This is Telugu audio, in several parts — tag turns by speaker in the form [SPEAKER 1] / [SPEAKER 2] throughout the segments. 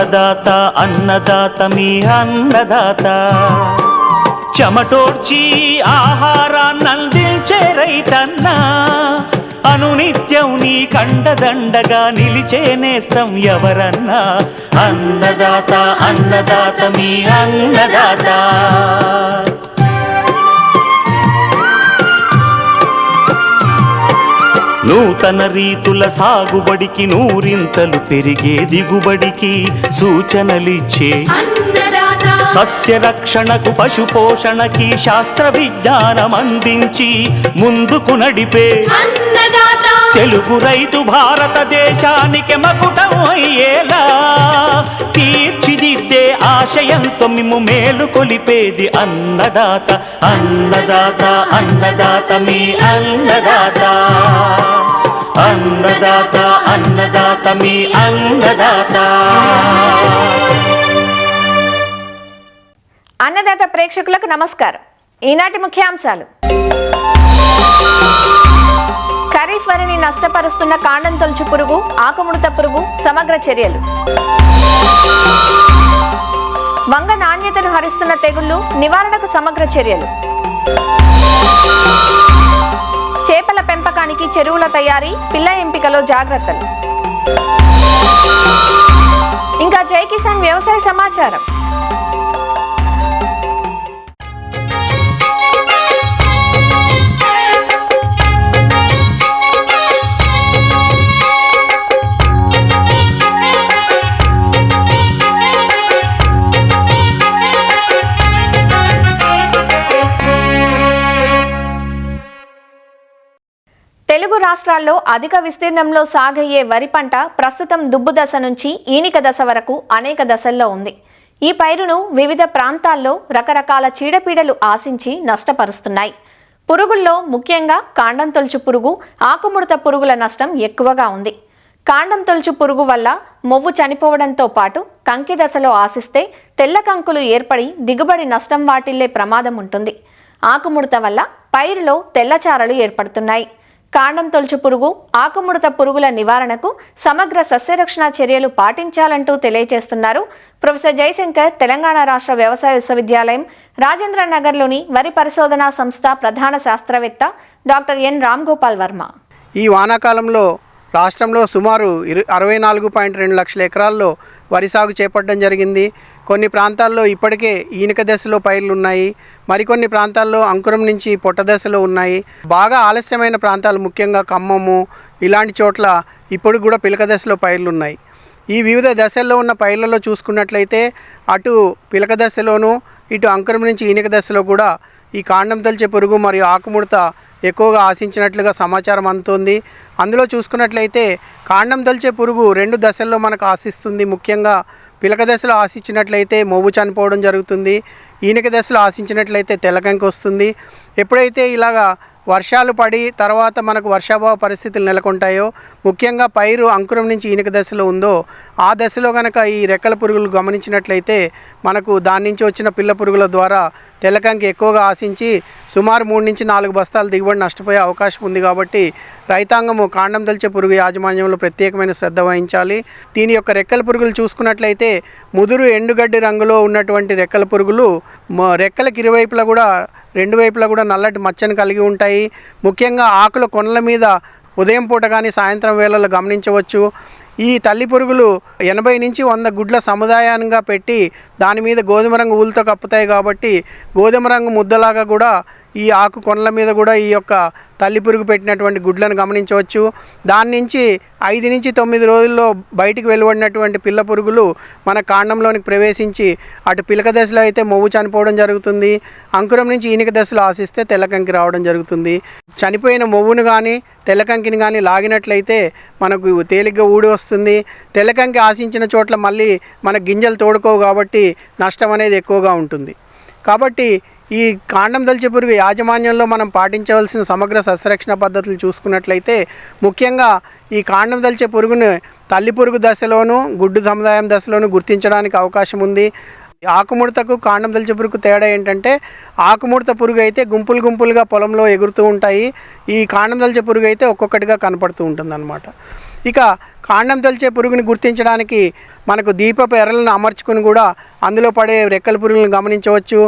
[SPEAKER 1] అన్నదాత అన్నదాత మీ అన్నదాత చెమటోడ్చి ఆహారాన్నందించే రైతన్న అనునిత్యం నీ కండదండగా నిలిచే నేస్తం ఎవరన్నా అన్నదాత అన్నదాత మీ అన్నదాత నూతన రీతుల సాగుబడికి నూరింతలు పెరిగే దిగుబడికి సూచనలిచ్చే సస్య రక్షణకు పశు పోషణకి శాస్త్ర విజ్ఞానం అందించి ముందుకు నడిపే తెలుగు రైతు భారతదేశానికి మకుటం అయ్యేలా తీర్చిదిద్దే ఆశయంతో మిమ్ము మేలు కొలిపేది అన్నదాత అన్నదాత అన్నదాత మీ అన్నదాత అన్నదాత అన్నదాత మీ అన్నదాత.
[SPEAKER 2] అన్నదాత ప్రేక్షకులకు నమస్కారం. ఈనాటి ముఖ్యాంశాలు: ఖరీఫ్ వరిని నష్టపరుస్తున్న కాండం తొలుచు పురుగు, ఆకుముడత పురుగు సమగ్ర చర్యలు. వంగ నాణ్యతను హరిస్తున్న తెగుళ్లు నివారణకు సమగ్ర చర్యలు. చేపల పెంపకానికి చెరువుల తయారీ, పిల్ల ఎంపికలో జాగ్రత్తలు. ఇంకా జై కిసాన్ వ్యవసాయ సమాచారం. తెలుగు రాష్ట్రాల్లో అధిక విస్తీర్ణంలో సాగయ్యే వరి పంట ప్రస్తుతం దుబ్బు దశ నుంచి ఈనిక దశ వరకు అనేక దశల్లో ఉంది. ఈ పైరును వివిధ ప్రాంతాల్లో రకరకాల చీడపీడలు ఆశించి నష్టపరుస్తున్నాయి. పురుగుల్లో ముఖ్యంగా కాండం తొలుచు పురుగు, ఆకుముడత పురుగుల నష్టం ఎక్కువగా ఉంది. కాండం తొలుచు పురుగు వల్ల మొవ్వు చనిపోవడంతో పాటు కంకి దశలో ఆశిస్తే తెల్ల కంకులు ఏర్పడి దిగుబడి నష్టం వాటిల్లే ప్రమాదం ఉంటుంది. ఆకుముడత వల్ల పైరులో తెల్లచారలు ఏర్పడుతున్నాయి. కాండం తొలుచు పురుగు, ఆకుముడత పురుగుల నివారణకు సమగ్ర సస్యరక్షణ చర్యలు పాటించాలంటూ తెలియజేస్తున్నారు ప్రొఫెసర్ జయశంకర్, తెలంగాణ రాష్ట్ర వ్యవసాయ విశ్వవిద్యాలయం రాజేంద్ర నగర్లోని వరి పరిశోధనా సంస్థ ప్రధాన శాస్త్రవేత్త డాక్టర్ ఎన్ రామ్ గోపాల్ వర్మ.
[SPEAKER 3] ఈ వానాకాలంలో రాష్ట్రంలో సుమారు 64.2 లక్షల ఎకరాల్లో వరి సాగు చేపట్టడం జరిగింది. కొన్ని ప్రాంతాల్లో ఇప్పటికే ఈనిక దశలో పైర్లు ఉన్నాయి, మరికొన్ని ప్రాంతాల్లో అంకురం నుంచి పొట్ట దశలో ఉన్నాయి. బాగా ఆలస్యమైన ప్రాంతాలు ముఖ్యంగా ఖమ్మము ఇలాంటి చోట్ల ఇప్పుడు కూడా పిలక దశలో పైర్లు ఉన్నాయి. ఈ వివిధ దశల్లో ఉన్న పైర్లలో చూసుకున్నట్లయితే అటు పిలక దశలోను ఇటు అంకురం నుంచి ఈనిక దశలో కూడా ఈ కాండం తొలిచే పురుగు మరియు ఆకుముడత ఎక్కువగా ఆశించినట్లుగా సమాచారం అందుతుంది. అందులో చూసుకున్నట్లయితే కాండం తొలిచే పురుగు 2 దశల్లో మనకు ఆశిస్తుంది. ముఖ్యంగా పిలక దశలో ఆశించినట్లయితే మొవ్వు చనిపోవడం జరుగుతుంది. ఈనిక దశలో ఆశించినట్లయితే తెల్లకంకి వస్తుంది. ఎప్పుడైతే ఇలాగా వర్షాలు పడి తర్వాత మనకు వర్షాభావ పరిస్థితులు నెలకొంటాయో, ముఖ్యంగా పైరు అంకురం నుంచి ఈనిక దశలో ఉందో ఆ దశలో కనుక ఈ రెక్కల పురుగులు గమనించినట్లయితే మనకు దాని నుంచి వచ్చిన పిల్ల పురుగుల ద్వారా తెల్లకంకి ఎక్కువగా ఆశించి సుమారు 3 నుంచి 4 బస్తాలు దిగుబడి నష్టపోయే అవకాశం ఉంది. కాబట్టి రైతాంగము కాండం తొలిచే పురుగు యాజమాన్యంలో ప్రత్యేకమైన శ్రద్ధ వహించాలి. దీని యొక్క రెక్కల పురుగులు చూసుకున్నట్లయితే ముదురు ఎండుగడ్డి రంగులో ఉన్నటువంటి రెక్కల పురుగులు రెక్కలకు ఇరువైపులా కూడా 2 వైపులా కూడా నల్లటి మచ్చను కలిగి ఉంటాయి. ముఖ్యంగా ఆకుల కొనల మీద ఉదయం పూట కానీ సాయంత్రం వేళల్లో గమనించవచ్చు. ఈ తల్లి పురుగులు 80 నుంచి 100 గుడ్ల సముదాయంగా పెట్టి దాని మీద గోధుమ రంగు ఊలుతో కప్పుతాయి. కాబట్టి గోధుమ రంగు ముద్దలాగా కూడా ఈ ఆకు కొనల మీద కూడా ఈ యొక్క తల్లి పురుగు పెట్టినటువంటి గుడ్లను గమనించవచ్చు. దాని నుంచి 5 నుంచి 9 రోజుల్లో బయటికి వెలువడినటువంటి పిల్ల పురుగులు మన కాండంలోనికి ప్రవేశించి అటు పిలక దశలో అయితే మొవ్వు చనిపోవడం జరుగుతుంది. అంకురం నుంచి ఈనిక దశలో ఆశిస్తే తెల్లకంకి రావడం జరుగుతుంది. చనిపోయిన మొవ్వును కానీ తెల్లకంకిని కానీ లాగినట్లయితే మనకు తేలిగ్గా ఊడి వస్తుంది. తెల్లకంకి ఆశించిన చోట్ల మళ్ళీ మన గింజలు తోడుకోవు కాబట్టి నష్టం అనేది ఎక్కువగా ఉంటుంది. కాబట్టి ఈ కాండం తొలిచే పురుగు యాజమాన్యంలో మనం పాటించవలసిన సమగ్ర సస్యరక్షణ పద్ధతులు చూసుకున్నట్లయితే ముఖ్యంగా ఈ కాండం తొలిచే పురుగును తల్లి పురుగు దశలోను గుడ్డు సముదాయం దశలోను గుర్తించడానికి అవకాశం ఉంది. ఆకుముడతకు కాండం తొలిచే పురుగు తేడా ఏంటంటే ఆకుముడత పురుగు అయితే గుంపులు గుంపులుగా పొలంలో ఎగురుతూ ఉంటాయి. ఈ కాండం తొలిచే పురుగు అయితే ఒక్కొక్కటిగా కనపడుతూ ఉంటుందన్నమాట. ఇక కాండం తొలిచే పురుగుని గుర్తించడానికి మనకు దీపపు ఎర్రలను అమర్చుకుని కూడా అందులో పడే రెక్కల పురుగులను గమనించవచ్చు.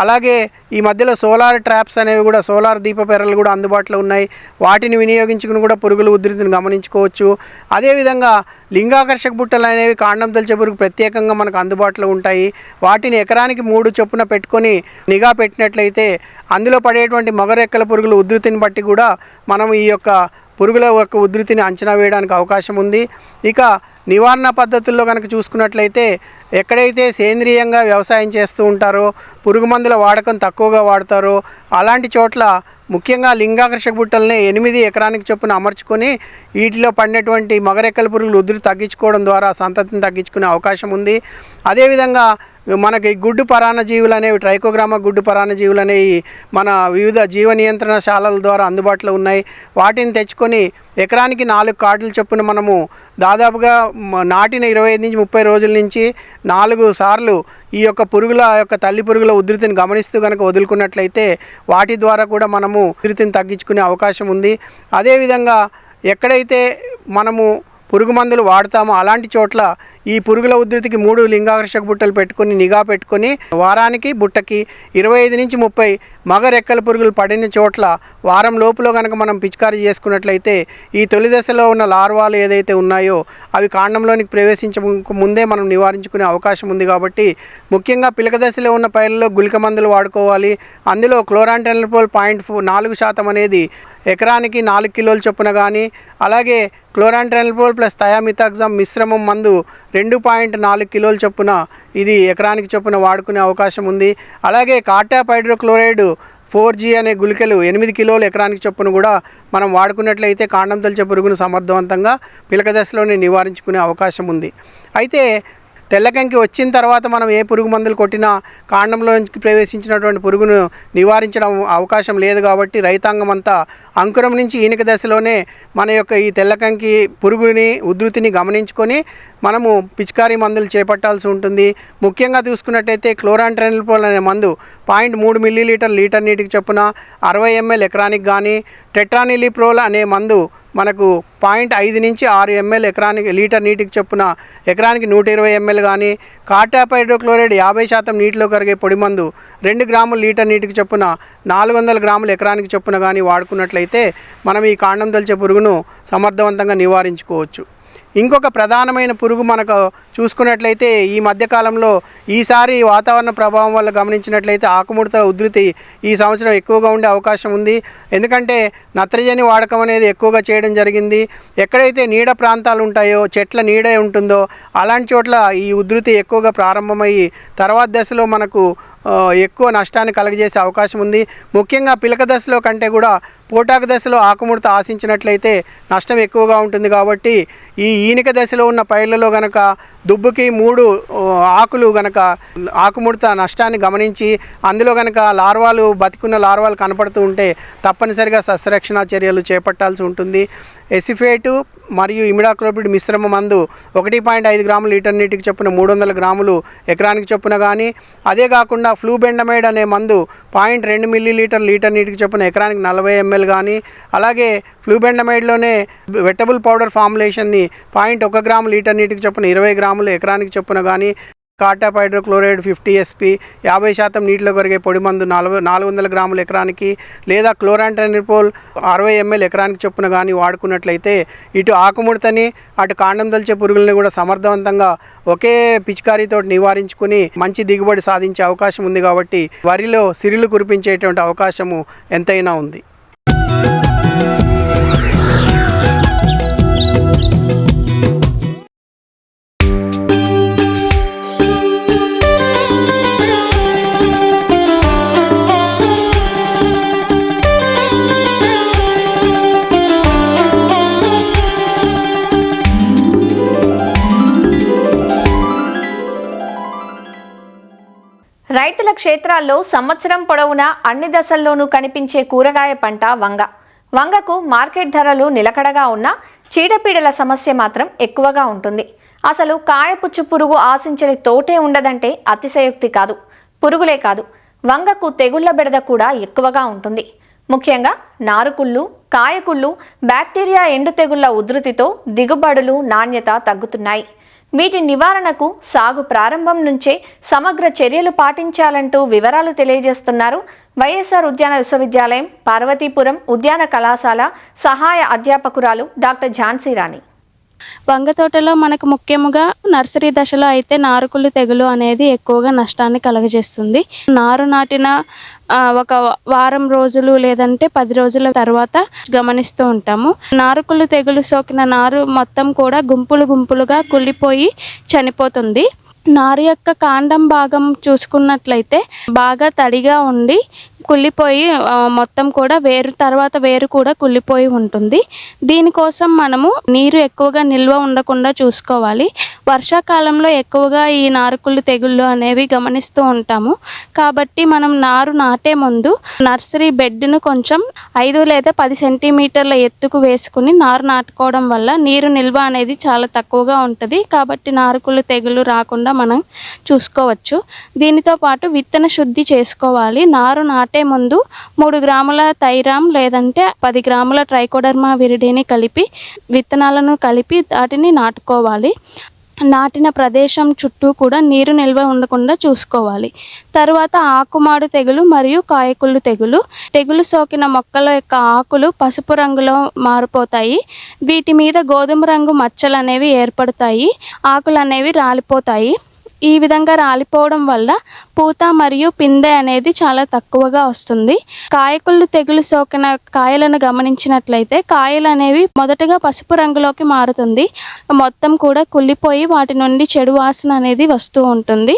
[SPEAKER 3] అలాగే ఈ మధ్యలో సోలార్ ట్రాప్స్ అనేవి కూడా, సోలార్ దీపపు ఎర్రలు కూడా అందుబాటులో ఉన్నాయి. వాటిని వినియోగించుకుని కూడా పురుగుల ఉధృతిని గమనించుకోవచ్చు. అదేవిధంగా లింగాకర్షక బుట్టలు అనేవి కాండం తొలిచే పురుగు ప్రత్యేకంగా మనకు అందుబాటులో ఉంటాయి. వాటిని ఎకరానికి 3 చొప్పున పెట్టుకొని నిఘా పెట్టినట్లయితే అందులో పడేటువంటి మగ రెక్కల పురుగుల ఉధృతిని బట్టి కూడా మనం ఈ యొక్క పురుగుల యొక్క ఉధృతిని అంచనా వేయడానికి అవకాశం ఉంది. ఇక నివారణ పద్ధతుల్లో కనుక చూసుకున్నట్లయితే ఎక్కడైతే సేంద్రియంగా వ్యవసాయం చేస్తూ ఉంటారో, పురుగు మందుల వాడకం తక్కువగా వాడతారో అలాంటి చోట్ల ముఖ్యంగా లింగాకర్షక బుట్టలనే 8 ఎకరానికి చొప్పున అమర్చుకొని వీటిలో పడినటువంటి మగరెక్కల పురుగులు ఉధృతి తగ్గించుకోవడం ద్వారా సంతతిని తగ్గించుకునే అవకాశం ఉంది. అదేవిధంగా మనకి గుడ్డు పరాన్నజీవులు అనేవి, ట్రైకోగ్రామా గుడ్డు పరాన్నజీవులు అనేవి మన వివిధ జీవ నియంత్రణ శాలల ద్వారా అందుబాటులో ఉన్నాయి. వాటిని తెచ్చుకొని ఎకరానికి 4 కార్డులు చొప్పున మనము దాదాపుగా నాటిన 25 నుంచి 30 రోజుల నుంచి 4 సార్లు ఈ యొక్క పురుగుల యొక్క తల్లి పురుగుల ఉధృతిని గమనిస్తూ కనుక వదులుకున్నట్లయితే వాటి ద్వారా కూడా మనము ఉధృతిని తగ్గించుకునే అవకాశం ఉంది. అదేవిధంగా ఎక్కడైతే మనము పురుగు మందులు వాడతామో అలాంటి చోట్ల ఈ పురుగుల ఉధృతికి 3 లింగాకర్షక బుట్టలు పెట్టుకొని నిఘా పెట్టుకొని వారానికి బుట్టకి 25 నుంచి 30 మగ రెక్కల పురుగులు పడిన చోట్ల వారం లోపులో కనుక మనం పిచికారీ చేసుకున్నట్లయితే ఈ తొలి దశలో ఉన్న లార్వాలు ఏదైతే ఉన్నాయో అవి కాండంలోనికి ప్రవేశించక ముందే మనం నివారించుకునే అవకాశం ఉంది. కాబట్టి ముఖ్యంగా పిలక దశలో ఉన్న పైర్లలో గుళిక మందులు వాడుకోవాలి. అందులో క్లోరాంట్రెనిపోల్ 0.4% అనేది ఎకరానికి 4 కిలోల చొప్పున కానీ, అలాగే క్లోరాంట్రెనిపోల్ ప్లస్ థయామిథాక్సామ్ మిశ్రమం మందు 2.4 కిలోల చొప్పున ఇది ఎకరానికి చొప్పున వాడుకునే అవకాశం ఉంది. అలాగే కార్టాప్ హైడ్రోక్లోరైడ్ 4G అనే గుళికలు 8 కిలోలు ఎకరానికి చొప్పున కూడా మనం వాడుకున్నట్లయితే కాండం తొలిచే పురుగును సమర్థవంతంగా పిలక దశలోనే నివారించుకునే అవకాశం ఉంది. అయితే తెల్లకంకి వచ్చిన తర్వాత మనం ఏ పురుగు మందులు కొట్టినా కాండంలోకి ప్రవేశించినటువంటి పురుగును నివారించడం అవకాశం లేదు. కాబట్టి రైతాంగం అంతా అంకురం నుంచి ఈనిక దశలోనే మన యొక్క ఈ తెల్లకంకి పురుగుని ఉధృతిని గమనించుకొని మనము పిచికారీ మందులు చేపట్టాల్సి ఉంటుంది. ముఖ్యంగా చూసుకున్నట్టయితే క్లోరాంట్రెనిపోల్ అనే మందు 0.3 మిల్లీలీటర్ లీటర్ నీటికి చొప్పున 60 ml ఎకరానికి కానీ, టెట్రానిలిప్రోల్ అనే మందు మనకు 0.5 నుంచి 6 ml ఎకరానికి లీటర్ నీటికి చొప్పున ఎకరానికి 120 ml కానీ, కార్టాప్ హైడ్రోక్లోరైడ్ 50% నీటిలో కరిగే పొడి మందు 2 గ్రాముల లీటర్ నీటికి చొప్పున 400 గ్రాములు ఎకరానికి చొప్పున కానీ వాడుకున్నట్లయితే మనం ఈ కాండం తొలిచే పురుగును సమర్థవంతంగా నివారించుకోవచ్చు. ఇంకొక ప్రధానమైన పురుగు మనకు చూసుకున్నట్లయితే ఈ మధ్యకాలంలో ఈసారి వాతావరణ ప్రభావం వల్ల గమనించినట్లయితే ఆకుముడత ఉధృతి ఈ సంవత్సరం ఎక్కువగా ఉండే అవకాశం ఉంది. ఎందుకంటే నత్రజని వాడకం అనేది ఎక్కువగా చేయడం జరిగింది. ఎక్కడైతే నీడ ప్రాంతాలు ఉంటాయో, చెట్ల నీడ ఉంటుందో అలాంటి చోట్ల ఈ ఉధృతి ఎక్కువగా ప్రారంభమయ్యి తర్వాత దశలో మనకు ఎక్కువ నష్టాన్ని కలుగజేసే అవకాశం ఉంది. ముఖ్యంగా పిలక దశలో కంటే కూడా పోటాకు దశలో ఆకుముడత ఆశించినట్లయితే నష్టం ఎక్కువగా ఉంటుంది. కాబట్టి ఈ ఈనిక దశలో ఉన్న పైర్లలో గనక దుబ్బుకి 3 ఆకులు గనక ఆకుముడత నష్టాన్ని గమనించి అందులో గనక లార్వాలు బతికున్న లార్వాలు కనపడుతూ ఉంటే తప్పనిసరిగా సస్యరక్షణ చర్యలు చేపట్టాల్సి ఉంటుంది. ఎసిఫేటు మరియు ఇమిడాక్లోపిడ్ మిశ్రమ మందు 1.5 గ్రాముల లీటర్ నీటికి చొప్పున 300 గ్రాములు ఎకరానికి చొప్పున కానీ, అదే కాకుండా ఫ్లూబెండమైడ్ అనే మందు 0.2 మిల్లీలీటర్ లీటర్ నీటికి చొప్పున ఎకరానికి 40 ml కానీ, అలాగే ఫ్లూబెండమైడ్లోనే వెటబుల్ పౌడర్ ఫార్ములేషన్ని 0.1 గ్రాము లీటర్ నీటికి చొప్పున 20 గ్రాములు ఎకరానికి చొప్పున కానీ, కార్టాప్ హైడ్రోక్లోరైడ్ 50 SP 50% నీటిలో కరిగే పొడి మందు 400 గ్రాముల ఎకరానికి, లేదా క్లోరాంట్రెనిపోల్ 60 ml ఎకరానికి చొప్పున కానీ వాడుకున్నట్లయితే ఇటు ఆకుముడతని అటు కాండం తొలిచే పురుగుల్ని కూడా సమర్థవంతంగా ఒకే పిచికారీతో నివారించుకుని మంచి దిగుబడి సాధించే అవకాశం ఉంది. కాబట్టి వరిలో సిరులు కురిపించేటువంటి అవకాశము ఎంతైనా ఉంది.
[SPEAKER 2] రైతుల క్షేత్రాల్లో సంవత్సరం పొడవునా అన్ని దశల్లోనూ కనిపించే కూరగాయ పంట వంగ. వంగకు మార్కెట్ ధరలు నిలకడగా ఉన్నా చీడపీడల సమస్య మాత్రం ఎక్కువగా ఉంటుంది. అసలు కాయపుచ్చు పురుగు ఆశించని తోటే ఉండదంటే అతిశయోక్తి కాదు. పురుగులే కాదు, వంగకు తెగుళ్ల బెడద కూడా ఎక్కువగా ఉంటుంది. ముఖ్యంగా నారుకుళ్ళు, కాయకుళ్ళు, బ్యాక్టీరియా ఎండు తెగుళ్ల ఉధృతితో దిగుబడులు, నాణ్యత తగ్గుతున్నాయి. వీటి నివారణకు సాగు ప్రారంభం నుంచే సమగ్ర చర్యలు పాటించాలంటూ వివరాలు తెలియజేస్తున్నారు వైఎస్ఆర్ ఉద్యాన విశ్వవిద్యాలయం పార్వతీపురం ఉద్యాన కళాశాల సహాయ అధ్యాపకురాలు డాక్టర్ ఝాన్సీ రాణి.
[SPEAKER 4] వంగ తోటలో మనకు ముఖ్యంగా నర్సరీ దశలో అయితే నారుకుళ్ళు తెగులు అనేది ఎక్కువగా నష్టాన్ని కలుగజేస్తుంది. నారు నాటిన ఒక వారం రోజులు లేదంటే 10 రోజుల తర్వాత గమనిస్తూ ఉంటాము. నారుకుళ్ళు తెగులు సోకిన నారు మొత్తం కూడా గుంపులుగా కుళ్ళిపోయి చనిపోతుంది. నారు యొక్క కాండం భాగం చూసుకున్నట్లయితే బాగా తడిగా ఉండి కుళ్ళిపోయి మొత్తం కూడా వేరు కూడా కుళ్ళిపోయి ఉంటుంది. దీనికోసం మనము నీరు ఎక్కువగా నిల్వ ఉండకుండా చూసుకోవాలి. వర్షాకాలంలో ఎక్కువగా ఈ నారుకుళ్ళు తెగుళ్ళు అనేవి గమనిస్తూ ఉంటాము. కాబట్టి మనం నారు నాటే ముందు నర్సరీ బెడ్ను కొంచెం 5 లేదా 10 సెంటీమీటర్ల ఎత్తుకు వేసుకుని నారు నాటుకోవడం వల్ల నీరు నిల్వ అనేది చాలా తక్కువగా ఉంటుంది. కాబట్టి నారుకుళ్ళు తెగులు రాకుండా మనం చూసుకోవచ్చు. దీనితో పాటు విత్తన శుద్ధి చేసుకోవాలి. నారు నాటే ముందు 3 గ్రాముల థైరామ్ లేదంటే 10 గ్రాముల ట్రైకోడర్మా విరిడిని కలిపి విత్తనాలను కలిపి వాటిని నాటుకోవాలి. నాటిన ప్రదేశం చుట్టూ కూడా నీరు నిల్వ ఉండకుండా చూసుకోవాలి. తర్వాత ఆకుమాడు తెగులు మరియు కాయకుళ్ళు తెగులు సోకిన మొక్కల యొక్క ఆకులు పసుపు రంగులో మారిపోతాయి. వీటి మీద గోధుమ రంగు మచ్చలు అనేవి ఏర్పడతాయి. ఆకులు అనేవి రాలిపోతాయి. ఈ విధంగా రాలిపోవడం వల్ల పూత మరియు పిందె అనేది చాలా తక్కువగా వస్తుంది. కాయకుళ్ళు తెగులు సోకిన కాయలను గమనించినట్లయితే కాయలు అనేవి మొదటగా పసుపు రంగులోకి మారుతుంది. మొత్తం కూడా కుళ్ళిపోయి వాటి నుండి చెడు వాసన అనేది వస్తూ ఉంటుంది.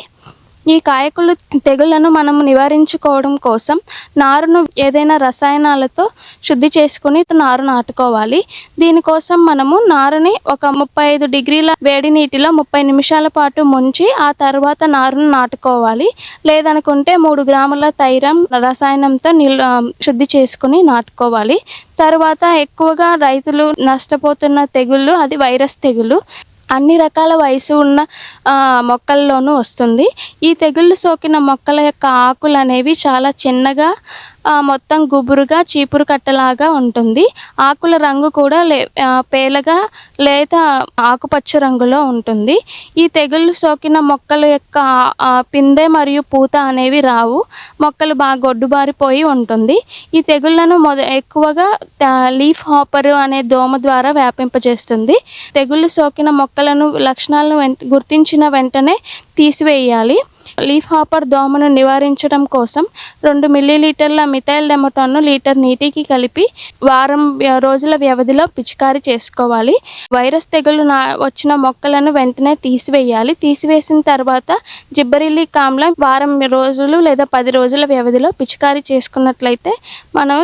[SPEAKER 4] ఈ కాయకుళ్ళు తెగుళ్లను మనం నివారించుకోవడం కోసం నారును ఏదైనా రసాయనాలతో శుద్ధి చేసుకుని నారు నాటుకోవాలి. దీనికోసం మనము నారుని ఒక 35 డిగ్రీల వేడి నీటిలో 30 నిమిషాల పాటు ముంచి ఆ తర్వాత నారును నాటుకోవాలి. లేదనుకుంటే 3 గ్రాముల థైరామ్ రసాయనంతో శుద్ధి చేసుకుని నాటుకోవాలి. తర్వాత ఎక్కువగా రైతులు నష్టపోతున్న తెగుళ్ళు అది వైరస్ తెగులు. అన్ని రకాల వయసు ఉన్న మొక్కల్లోనూ వస్తుంది. ఈ తెగుళ్ళు సోకిన మొక్కల యొక్క ఆకులు అనేవి చాలా చిన్నగా మొత్తం గుబురుగా చీపురు కట్టలాగా ఉంటుంది. ఆకుల రంగు కూడా పేలగా లేదా ఆకుపచ్చ రంగులో ఉంటుంది. ఈ తెగుళ్ళు సోకిన మొక్కల యొక్క పిందె మరియు పూత అనేవి రావు. మొక్కలు బాగా గొడ్డుబారిపోయి ఉంటుంది. ఈ తెగుళ్లను ఎక్కువగా లీఫ్ హాపర్ అనే దోమ ద్వారా వ్యాపింపజేస్తుంది. తెగుళ్ళు సోకిన మొక్కలను లక్షణాలను గుర్తించిన వెంటనే తీసివేయాలి. లీఫ్ హాపర్ దోమను నివారించడం కోసం 2 మిల్లీలీటర్ల మిథైల్ డెమటోన్ను లీటర్ నీటికి కలిపి వారం రోజుల వ్యవధిలో పిచికారీ చేసుకోవాలి. వైరస్ తెగులు వచ్చిన మొక్కలను వెంటనే తీసివేయాలి. తీసివేసిన తర్వాత జిబ్బరిలిక్ ఆమ్లం వారం రోజులు లేదా 10 రోజుల వ్యవధిలో పిచికారీ చేసుకున్నట్లయితే మనం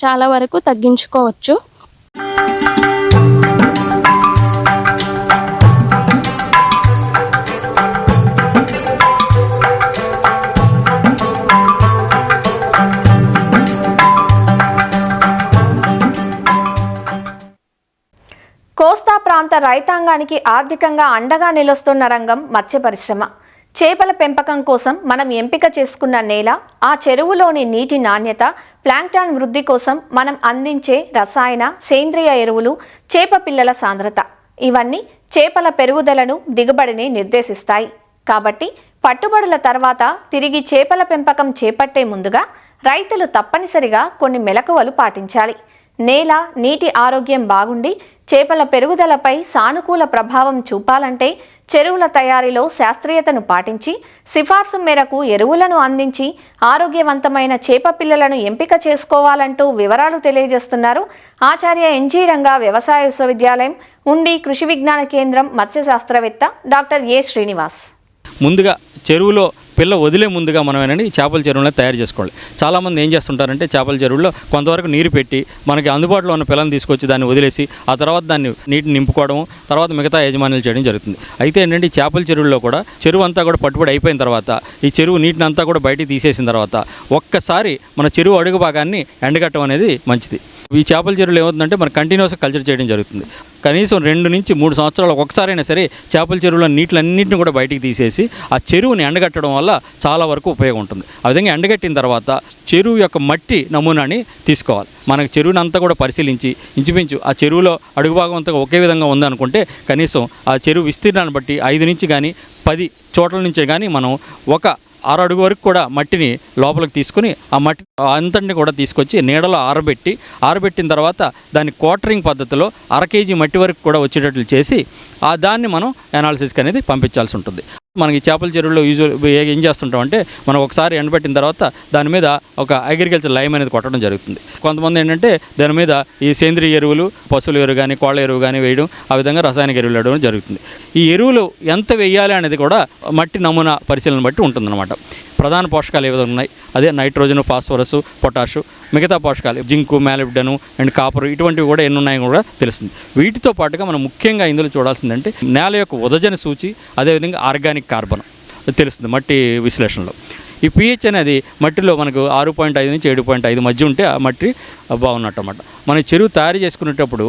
[SPEAKER 4] చాలా వరకు తగ్గించుకోవచ్చు.
[SPEAKER 2] కోస్తా ప్రాంత రైతాంగానికి ఆర్థికంగా అండగా నిలుస్తున్న రంగం మత్స్య పరిశ్రమ. చేపల పెంపకం కోసం మనం ఎంపిక చేసుకున్న నేల, ఆ చెరువులోని నీటి నాణ్యత, ప్లాంక్టాన్ వృద్ధి కోసం మనం అందించే రసాయన, సేంద్రియ ఎరువులు, చేప పిల్లల సాంద్రత ఇవన్నీ చేపల పెరుగుదలను, దిగుబడిని నిర్దేశిస్తాయి. కాబట్టి పట్టుబడుల తర్వాత తిరిగి చేపల పెంపకం చేపట్టే ముందుగా రైతులు తప్పనిసరిగా కొన్ని మెలకువలు పాటించాలి. నేల, నీటి ఆరోగ్యం బాగుండి చేపల పెరుగుదలపై సానుకూల ప్రభావం చూపాలంటే చెరువుల తయారీలో శాస్త్రీయతను పాటించి సిఫార్సు మేరకు ఎరువులను అందించి ఆరోగ్యవంతమైన చేప పిల్లలను ఎంపిక చేసుకోవాలంటూ వివరాలు తెలియజేస్తున్నారు ఆచార్య ఎన్జీ రంగా వ్యవసాయ విశ్వవిద్యాలయం ఉండి కృషి విజ్ఞాన కేంద్రం మత్స్య శాస్త్రవేత్త డాక్టర్ ఏ శ్రీనివాస్.
[SPEAKER 5] ముందుగా చెరువులో పిల్ల వదిలే ముందుగా మనం ఏంటంటే ఈ చేపల చెరువులో తయారు చేసుకోవాలి. చాలామంది ఏం చేస్తుంటారంటే చేపల చెరువులో కొంతవరకు నీరు పెట్టి మనకి అందుబాటులో ఉన్న పిల్లని తీసుకొచ్చి దాన్ని వదిలేసి ఆ తర్వాత దాన్ని నీటిని నింపుకోవడం, తర్వాత మిగతా యజమానులు చేయడం జరుగుతుంది. అయితే ఏంటంటే ఈ చేపల చెరువుల్లో కూడా చెరువు అంతా కూడా పట్టుబడి అయిపోయిన తర్వాత ఈ చెరువు నీటిని అంతా కూడా బయటికి తీసేసిన తర్వాత ఒక్కసారి మన చెరువు అడుగు భాగాన్ని ఎండగట్టడం అనేది మంచిది. ఈ చేపల చెరువులు ఏమవుతుందంటే మనం కంటిన్యూస్గా కల్చర్ చేయడం జరుగుతుంది. కనీసం 2 నుంచి 3 సంవత్సరాలు ఒకసారైనా సరే చేపల చెరువుల నీటిలన్నింటిని కూడా బయటికి తీసేసి ఆ చెరువుని ఎండగట్టడం వల్ల చాలా వరకు ఉపయోగం ఉంటుంది. ఆ విధంగా ఎండగట్టిన తర్వాత చెరువు యొక్క మట్టి నమూనాని తీసుకోవాలి. మనకు చెరువుని అంతా కూడా పరిశీలించి ఇంచుమించు ఆ చెరువులో అడుగు భాగం అంతా ఒకే విధంగా ఉందనుకుంటే కనీసం ఆ చెరువు విస్తీర్ణాన్ని బట్టి 5 నుంచి కానీ 10 చోట్ల నుంచి కానీ మనం ఒక 6 అడుగు వరకు కూడా మట్టిని లోపలికి తీసుకుని ఆ మట్టి అంతటిని కూడా తీసుకొచ్చి నీడలో ఆరబెట్టిన తర్వాత దాన్ని క్వార్టరింగ్ పద్ధతిలో 1/2 కేజీ మట్టి వరకు కూడా వచ్చేటట్లు చేసి దాన్ని మనం అనాలిసిస్కి అనేది పంపించాల్సి ఉంటుంది. మనకి చేపల చెరువులో ఏం చేస్తుంటామంటే మనం ఒకసారి ఎండబెట్టిన తర్వాత దాని మీద ఒక అగ్రికల్చర్ లైమ్ అనేది కొట్టడం జరుగుతుంది. కొంతమంది ఏంటంటే దాని మీద ఈ సేంద్రియ ఎరువులు, పశువుల ఎరువు కానీ కోళ్ళ ఎరువు కానీ వేయడం, ఆ విధంగా రసాయనిక ఎరువులు వేయడం జరుగుతుంది. ఈ ఎరువులు ఎంత వేయాలి అనేది కూడా మట్టి నమూనా పరిశీలన బట్టి ఉంటుందన్నమాట. ప్రధాన పోషకాలు ఏ విధంగా ఉన్నాయి, అదే నైట్రోజన్, ఫాస్ఫరస్, పొటాషు, మిగతా పోషకాలు జింకు, మాలిబ్డెను అండ్ కాపరు ఇటువంటివి కూడా ఎన్ని ఉన్నాయో కూడా తెలుస్తుంది. వీటితో పాటుగా మనం ముఖ్యంగా ఇందులో చూడాల్సిందంటే నేల యొక్క ఉదజన సూచి, అదేవిధంగా ఆర్గానిక్ కార్బన్ తెలుస్తుంది మట్టి విశ్లేషణలో. ఈ pH అనేది మట్టిలో మనకు 6.5 నుంచి 7.5 మధ్య ఉంటే ఆ మట్టి బాగున్నట్టు అన్నమాట. మన చెరువు తయారు చేసుకునేటప్పుడు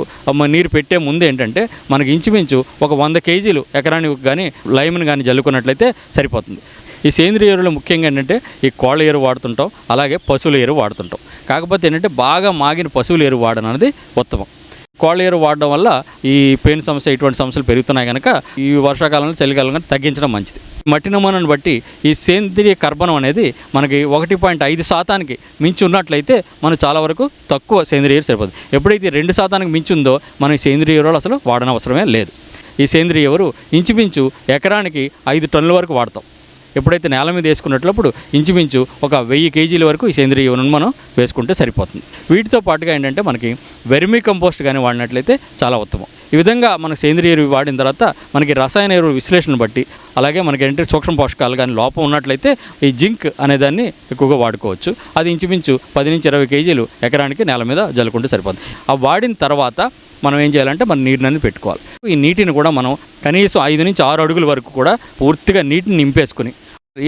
[SPEAKER 5] నీరు పెట్టే ముందు ఏంటంటే మనకి ఇంచుమించు ఒక 100 కేజీలు ఎకరానికి కానీ లైమ్ని కానీ జల్లుకున్నట్లయితే సరిపోతుంది. ఈ సేంద్రియ ఎరువులు ముఖ్యంగా ఏంటంటే ఈ కోళ్ళ ఎరువు వాడుతుంటాం, అలాగే పశువుల ఎరువు వాడుతుంటాం. కాకపోతే ఏంటంటే బాగా మాగిన పశువుల ఎరువు వాడడం అనేది ఉత్తమం. కోళ్ళ ఎరువు వాడడం వల్ల ఈ పెయిన్ సమస్య ఇటువంటి సమస్యలు పెరుగుతున్నాయి కనుక ఈ వర్షాకాలంలో చలికాలంలో తగ్గించడం మంచిది. మట్టి నమూనాను బట్టి ఈ సేంద్రియ కర్బనం అనేది మనకి 1.5% మించి ఉన్నట్లయితే మనం చాలా వరకు తక్కువ సేంద్రియ ఎరువు సరిపోతుంది. ఎప్పుడైతే 2% మించి ఉందో మనం సేంద్రియ ఎరువులు అసలు వాడనవసరమే లేదు. ఈ సేంద్రియ ఎరువు ఇంచుమించు ఎకరానికి 5 టన్నుల వరకు వాడతాం. ఎప్పుడైతే నేల మీద వేసుకున్నట్లప్పుడు ఇంచుమించు ఒక 1000 కేజీల వరకు ఈ సేంద్రియ ఎరువును మనం వేసుకుంటే సరిపోతుంది. వీటితో పాటుగా ఏంటంటే మనకి వెర్మీ కంపోస్ట్ కానీ వాడినట్లయితే చాలా ఉత్తమం. ఈ విధంగా మన సేంద్రియ ఎరువు వాడిన తర్వాత మనకి రసాయన ఎరువు విశ్లేషణ బట్టి, అలాగే మనకి ఏంటంటే సూక్ష్మ పోషకాలు కానీ లోపం ఉన్నట్లయితే ఈ జింక్ అనేదాన్ని ఎక్కువగా వాడుకోవచ్చు. అది ఇంచుమించు 10 నుంచి 20 కేజీలు ఎకరానికి నేల మీద జల్లుకుంటే సరిపోతుంది. ఆ వాడిన తర్వాత మనం ఏం చేయాలంటే మన నీటిని పెట్టుకోవాలి. ఈ నీటిని కూడా మనం కనీసం 5 నుంచి 6 అడుగుల వరకు కూడా పూర్తిగా నీటిని నింపేసుకుని,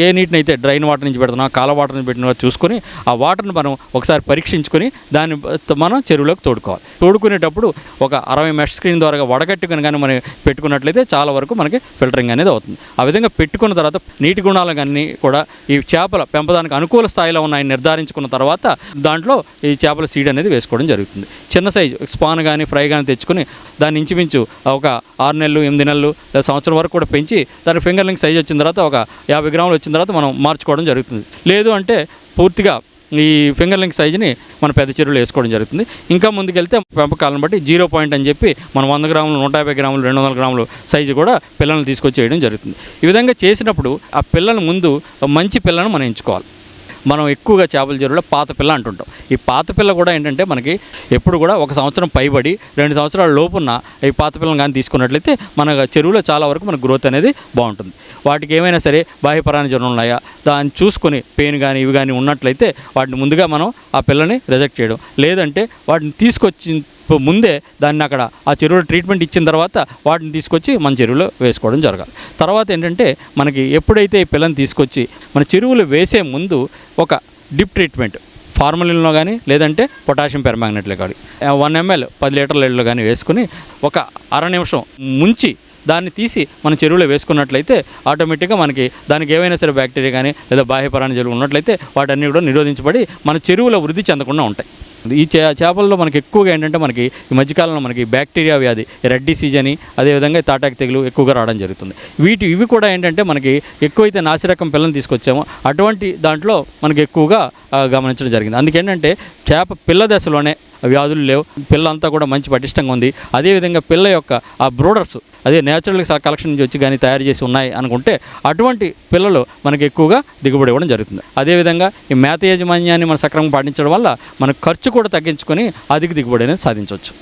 [SPEAKER 5] ఏ నీటిని అయితే డ్రైన్ వాటర్ నుంచి పెడుతున్నా కాల వాటర్ నుంచి పెట్టినా చూసుకొని ఆ వాటర్ని మనం ఒకసారి పరీక్షించుకొని దాన్ని మనం చెరువులోకి తోడుకోవాలి. తోడుకునేటప్పుడు ఒక 60 మెష్ స్క్రీన్ ద్వారా వడగట్టుకుని కానీ మనం పెట్టుకున్నట్లయితే చాలా వరకు మనకి ఫిల్టరింగ్ అనేది అవుతుంది. ఆ విధంగా పెట్టుకున్న తర్వాత నీటి గుణాలు కానీ కూడా ఈ చేపల పెంపదానికి అనుకూల స్థాయిలో ఉన్నాయని నిర్ధారించుకున్న తర్వాత దాంట్లో ఈ చేపల సీడ్ అనేది వేసుకోవడం జరుగుతుంది. చిన్న సైజు స్పాన్ కానీ ఫ్రై కానీ తెచ్చుకొని దాన్ని ఇంచుమించు ఒక 6 నెలలు 8 నెలలు సంవత్సరం వరకు కూడా పెంచి దాని ఫింగర్లింగ్ సైజు వచ్చిన తర్వాత ఒక 50 గ్రాములు వచ్చిన తర్వాత మనం మార్చుకోవడం జరుగుతుంది. లేదు అంటే పూర్తిగా ఈ ఫింగర్లింగ్ సైజుని మన పెద్ద చెరువులు వేసుకోవడం జరుగుతుంది. ఇంకా ముందుకెళ్తే పెంపకాలను బట్టి 0 పాయింట్ అని చెప్పి మనం 100 గ్రాములు 150 గ్రాములు 200 గ్రాములు సైజు కూడా పిల్లల్ని తీసుకొచ్చి వేయడం జరుగుతుంది. ఈ విధంగా చేసినప్పుడు ఆ పిల్లల ముందు మంచి పిల్లను మనం ఎంచుకోవాలి. మనం ఎక్కువగా చేపల చెరువులో పాత పిల్ల అంటుంటాం. ఈ పాత పిల్ల కూడా ఏంటంటే మనకి ఎప్పుడు కూడా 1 సంవత్సరం పైబడి 2 సంవత్సరాల లోపున్న ఈ పాత పిల్లని కానీ తీసుకున్నట్లయితే మన చెరువులో చాలా వరకు మన గ్రోత్ అనేది బాగుంటుంది. వాటికి ఏమైనా సరే బాహ్య పరాన్నజీవులు ఉన్నాయా దాన్ని చూసుకొని పెయిన్ కానీ ఇవి కానీ ఉన్నట్లయితే వాటిని ముందుగా మనం ఆ పిల్లని రిజెక్ట్ చేయడం, లేదంటే వాటిని తీసుకొచ్చి ముందే దాన్ని అక్కడ ఆ చెరువులో ట్రీట్మెంట్ ఇచ్చిన తర్వాత వాటిని తీసుకొచ్చి మన చెరువులో వేసుకోవడం జరగాలి. తర్వాత ఏంటంటే మనకి ఎప్పుడైతే ఈ పిల్లని తీసుకొచ్చి మన చెరువులో వేసే ముందు ఒక డిప్ ట్రీట్మెంట్ ఫార్మలిన్లో కానీ లేదంటే పొటాషియం పెర్మాంగనేట్లో కానీ 1 ml 10 లీటర్ల నీళ్ళలో కానీ వేసుకుని ఒక అర నిమిషం ముంచి దాన్ని తీసి మన చెరువులో వేసుకున్నట్లయితే ఆటోమేటిక్గా మనకి దానికి ఏవైనా సరే బ్యాక్టీరియా కానీ లేదా బాహ్య పరాన్నజీవులు ఉన్నట్లయితే వాటన్నీ కూడా నిరోధించబడి మన చెరువులో వృద్ధి చెందకుండా ఉంటాయి. ఈ చేపల్లో మనకి ఎక్కువగా ఏంటంటే మనకి ఈ మధ్యకాలంలో మనకి బ్యాక్టీరియా వ్యాధి రెడ్ డిసీజ్ అని, అదేవిధంగా తాటాకు తెగులు ఎక్కువగా రావడం జరుగుతుంది. ఇవి కూడా ఏంటంటే మనకి ఎక్కువైతే నాసిరకం పిల్లని తీసుకొచ్చామో అటువంటి దాంట్లో మనకి ఎక్కువగా గమనించడం జరిగింది. అందుకేంటంటే చేప పిల్ల దశలోనే వ్యాధులు లేవు, పిల్ల అంతా కూడా మంచి పటిష్టంగా ఉంది. అదేవిధంగా పిల్ల యొక్క ఆ బ్రోడర్స్ అదే నేచురల్ కలెక్షన్ నుంచి వచ్చి కానీ తయారు చేసి ఉన్నాయి అనుకుంటే అటువంటి పిల్లలు మనకి ఎక్కువగా దిగుబడి ఇవ్వడం జరుగుతుంది. అదేవిధంగా ఈ మేత యాజమాన్యాన్ని మనం సక్రమంగా పాటించడం వల్ల మన ఖర్చు కూడా తగ్గించుకొని అధిక దిగుబడి అనేది సాధించవచ్చు.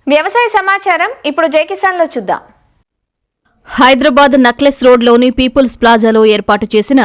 [SPEAKER 2] వ్యవసాయ సమాచారం ఇప్పుడు జై కిసాన్లో చూద్దాం.
[SPEAKER 6] హైదరాబాద్ నక్లెస్ రోడ్లోని పీపుల్స్ ప్లాజాలో ఏర్పాటు చేసిన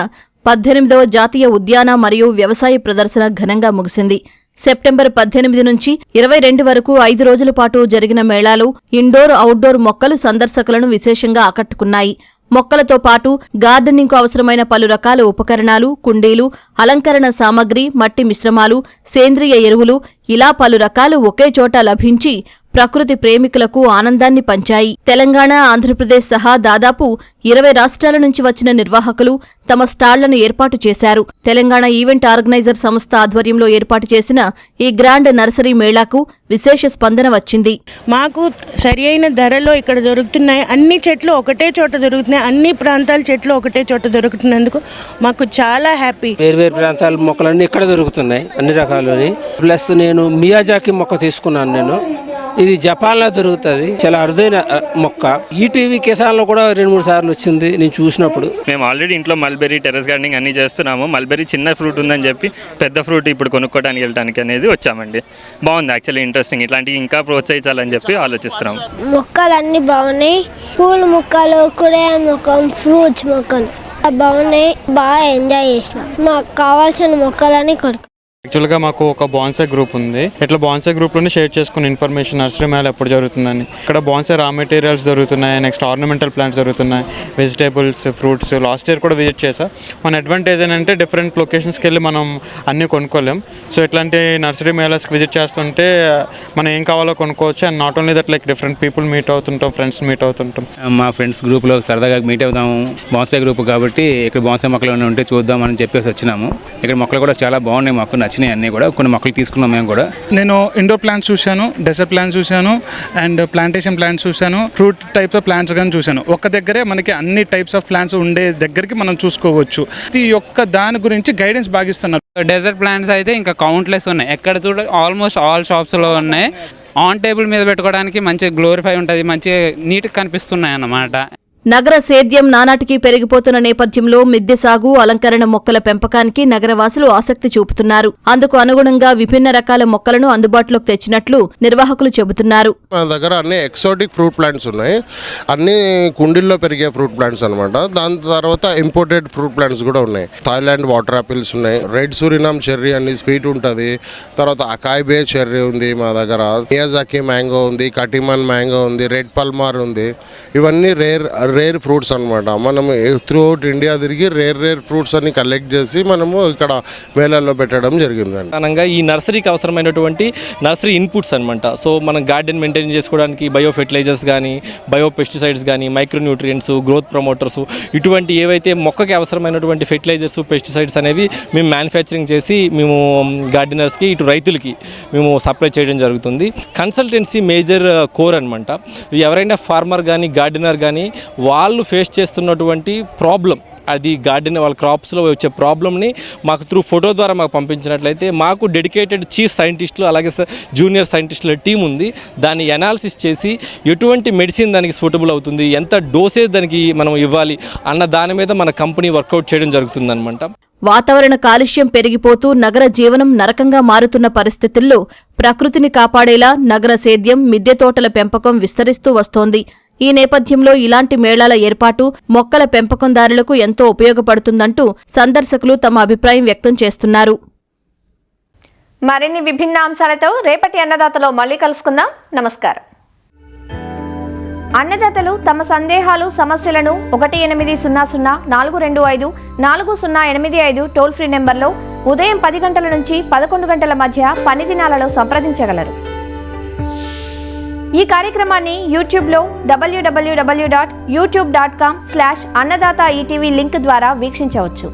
[SPEAKER 6] 18వ జాతీయ ఉద్యాన మరియు వ్యవసాయ ప్రదర్శన ఘనంగా ముగిసింది. సెప్టెంబర్ 18 నుంచి 22 వరకు 5 రోజుల పాటు జరిగిన మేళాలో ఇండోర్, అవుట్డోర్ మొక్కలు సందర్శకులను విశేషంగా ఆకట్టుకున్నాయి. మొక్కలతో పాటు గార్డెనింగ్కు అవసరమైన పలు రకాల ఉపకరణాలు, కుండీలు, అలంకరణ సామగ్రి, మట్టి మిశ్రమాలు, సేంద్రియ ఎరువులు ఇలా పలు రకాలు ఒకే చోట లభించి ప్రకృతి ప్రేమికులకు ఆనందాన్ని పంచాయి. తెలంగాణ, ఆంధ్రప్రదేశ్ సహా దాదాపు 20 రాష్ట్రాల నుంచి వచ్చిన నిర్వాహకులు తమ స్టాళ్లను ఏర్పాటు చేశారు. తెలంగాణ ఈవెంట్ ఆర్గనైజర్ సంస్థ ఆధ్వర్యంలో ఏర్పాటు చేసిన ఈ గ్రాండ్ నర్సరీ మేళాకు విశేష స్పందన వచ్చింది.
[SPEAKER 7] మాకు సరి అయిన ధరలో ఇక్కడ దొరుకుతున్నాయి. అన్ని చెట్లు ఒకటే చోట దొరుకుతున్నాయి. అన్ని ప్రాంతాల చెట్లు ఒకటే చోట దొరుకుతున్నందుకు మాకు చాలా హ్యాపీ.
[SPEAKER 8] వేరు మొక్కలు మొక్కలన్నీ ఇక్కడ దొరుకుతున్నాయి, అన్ని రకాలని. ప్లస్ నేను మియాజాకి మొక్క తీసుకున్నాను. ఇది జపాన్లో దొరుకుతుంది, చాలా అరుదైన మొక్క. ఈటీవీ కిసాన్లో కూడా 2-3 సార్లు వచ్చింది నేను చూసినప్పుడు.
[SPEAKER 9] మేము ఆల్రెడీ ఇంట్లో మల్బెర్రీ, టెర్రస్ గార్డెనింగ్ అన్ని చేస్తున్నాము. మల్బెర్రీ చిన్న ఫ్రూట్ ఉందని చెప్పి పెద్ద ఫ్రూట్ ఇప్పుడు కొనుక్కోవడానికి వెళ్ళడానికి అనేది వచ్చామండి. బాగుంది, యాక్చువల్లీ ఇంట్రెస్టింగ్. ఇట్లాంటివి ఇంకా ప్రోత్సహించాలని చెప్పి ఆలోచిస్తున్నాము.
[SPEAKER 10] మొక్కలు అన్నీ బాగున్నాయి. పూల మొక్కలు, కూరగాయల మొక్కలు, ఫ్రూట్స్ మొక్కలు బాగున్నాయి. బాగా ఎంజాయ్ చేసినాం. మాకు కావాల్సిన మొక్కలని కొడుకు.
[SPEAKER 11] యాక్చువల్గా మాకు ఒక బాన్సే గ్రూప్ ఉంది. ఇట్లా బాన్సే గ్రూప్లోనే షేర్ చేసుకున్న ఇన్ఫర్మేషన్ నర్సరీ మేళ ఎప్పుడు జరుగుతుందని. ఇక్కడ బాన్సే రా మెటీరియల్స్ దొరుకుతున్నాయి, నెక్స్ట్ ఆర్నమెంటల్ ప్లాంట్స్ దొరుకుతున్నాయి, వెజిటేబుల్స్, ఫ్రూట్స్. లాస్ట్ ఇయర్ కూడా విజిట్ చేసా. మన అడ్వాంటేజ్ ఏంటంటే డిఫరెంట్ లొకేషన్స్కి వెళ్ళి మనం అన్నీ కొనుక్కోలేం. సో ఇట్లాంటి నర్సరీ మేళాస్కి విజిట్ చేస్తుంటే మనం ఏం కావాలో కొనుక్కోవచ్చు. And not only that, like different people meet అవుతుంటాం, ఫ్రెండ్స్ మీట్ అవుతుంటాం.
[SPEAKER 12] మా ఫ్రెండ్స్ గ్రూప్లో సరదాగా మీట్ అవుతాము. బాన్సే గ్రూప్ కాబట్టి ఇక్కడ బాన్సే మొక్కలు ఉంటే చూద్దామని చెప్పేసి వచ్చినాము. ఇక్కడ మొక్కలు కూడా చాలా బాగున్నాయి, మాకు నచ్చినాయి. అన్నీ కూడా కొన్ని మొక్కలు తీసుకున్నాం మేము కూడా.
[SPEAKER 13] నేను ఇండోర్ ప్లాంట్స్ చూశాను, డెజర్ట్ ప్లాంట్స్ చూశాను, అండ్ ప్లాంటేషన్ ప్లాంట్స్ చూశాను, ఫ్రూట్ టైప్స్ ఆఫ్ ప్లాంట్స్ కానీ చూశాను. ఒక్క దగ్గరే మనకి అన్ని టైప్స్ ఆఫ్ ప్లాంట్స్ ఉండే దగ్గరికి మనం చూసుకోవచ్చు. ఈ యొక్క దాని గురించి గైడెన్స్ బాగిస్తున్నారు.
[SPEAKER 14] డెజర్ట్ ప్లాంట్స్ అయితే ఇంకా కౌంట్లెస్ ఉన్నాయి. ఎక్కడ చూడ ఆల్మోస్ట్ ఆల్ షాప్స్లో ఉన్నాయి. ఆన్ టేబుల్ మీద పెట్టుకోవడానికి మంచి గ్లోరిఫై ఉంటుంది, మంచి నీట్గా కనిపిస్తున్నాయి అన్నమాట.
[SPEAKER 6] నగర సేద్యం నానాటికి పెరిగిపోతున్న నేపథ్యంలో మిద్దె సాగు, అలంకరణ మొక్కల పెంపకానికి నగరవాసులు ఆసక్తి చూపుతున్నారు. అందుకు అనుగుణంగా విభిన్న రకాల మొక్కలను అందుబాటులోకి తెచ్చినట్లు నిర్వాహకులు చెబుతున్నారు.
[SPEAKER 15] మన దగ్గర అన్ని ఎక్సోటిక్ ఫ్రూట్ ప్లాంట్స్ ఉన్నాయి. అన్ని కుండీల్లో పెరిగే ఫ్రూట్ ప్లాంట్స్ అనమాట. దాని తర్వాత ఇంపోర్టెడ్ ఫ్రూట్ ప్లాంట్స్ కూడా ఉన్నాయి. థాయిలాండ్ వాటర్ యాపిల్స్ ఉన్నాయి, రెడ్ సూరినామ్ చెర్రీ అని స్వీట్ ఉంటుంది, తర్వాత అకాయ్ బే చెర్రీ ఉంది మా దగ్గర, మియాజాకి మ్యాంగో ఉంది, కటిమన్ మ్యాంగో ఉంది, రెడ్ పల్మార్ ఉంది. ఇవన్నీ రేర్ ఫ్రూట్స్ అనమాట. మనము త్రూ అవుట్ ఇండియా తిరిగి రేర్ ఫ్రూట్స్ అన్ని కలెక్ట్ చేసి మనము ఇక్కడ మేళాల్లో పెట్టడం జరిగిందండి.
[SPEAKER 16] అనగా ఈ నర్సరీకి అవసరమైనటువంటి నర్సరీ ఇన్పుట్స్ అనమాట. సో మనం గార్డెన్ మెయింటైన్ చేసుకోవడానికి బయో ఫెర్టిలైజర్స్ కానీ, బయో పెస్టిసైడ్స్ కానీ, మైక్రోన్యూట్రియంట్స్, గ్రోత్ ప్రమోటర్స్, ఇటువంటి ఏవైతే మొక్కకి అవసరమైనటువంటి ఫెర్టిలైజర్స్, పెస్టిసైడ్స్ అనేవి మేము మ్యానుఫ్యాక్చరింగ్ చేసి మేము గార్డెనర్స్కి, ఇటు రైతులకి మేము సప్లై చేయడం జరుగుతుంది. కన్సల్టెన్సీ మేజర్ కోర్ అనమాట. ఎవరైనా ఫార్మర్ కానీ, గార్డెనర్ కానీ వాళ్ళు ఫేస్ చేస్తున్నటువంటి ప్రాబ్లం, అది గార్డెన్ వాళ్ళ క్రాప్స్లో వచ్చే ప్రాబ్లమ్ని మాకు త్రూ ఫోటో ద్వారా మాకు పంపించినట్లయితే మాకు డెడికేటెడ్ చీఫ్ సైంటిస్టులు అలాగే జూనియర్ సైంటిస్టుల టీం ఉంది. దాన్ని అనాలిసిస్ చేసి ఎటువంటి మెడిసిన్ దానికి సూటబుల్ అవుతుంది, ఎంత డోసేజ్ దానికి మనం ఇవ్వాలి అన్న దాని మీద మన కంపెనీ వర్కౌట్ చేయడం జరుగుతుందన్నమాట.
[SPEAKER 6] వాతావరణ కాలుష్యం పెరిగిపోతూ నగర జీవనం నరకంగా మారుతున్న పరిస్థితుల్లో ప్రకృతిని కాపాడేలా నగర సేద్యం, మిద్దె తోటల పెంపకం విస్తరిస్తూ వస్తోంది. ఈ నేపథ్యంలో ఇలాంటి మేళాల ఏర్పాటు మొక్కల పెంపకందారులకు ఎంతో ఉపయోగపడుతుందంటూ సందర్శకులు తమ అభిప్రాయం వ్యక్తం చేస్తున్నారు.
[SPEAKER 2] మరిన్ని విభిన్న అంశాలతో రేపటి అన్నదాతలో మళ్ళీ కలుసుకుందాం. నమస్కారం. అన్నదాతలు తమ సందేహాలు, సమస్యలను 1800-425-4085 టోల్ ఫ్రీ నెంబర్లో ఉదయం 10 గంటల నుంచి 11 గంటల మధ్య పని దినాలలో సంప్రదించగలరు. ఈ కార్యక్రమాన్ని యూట్యూబ్లో www.youtube.com/annadaata ETV లింక్ ద్వారా వీక్షించవచ్చు.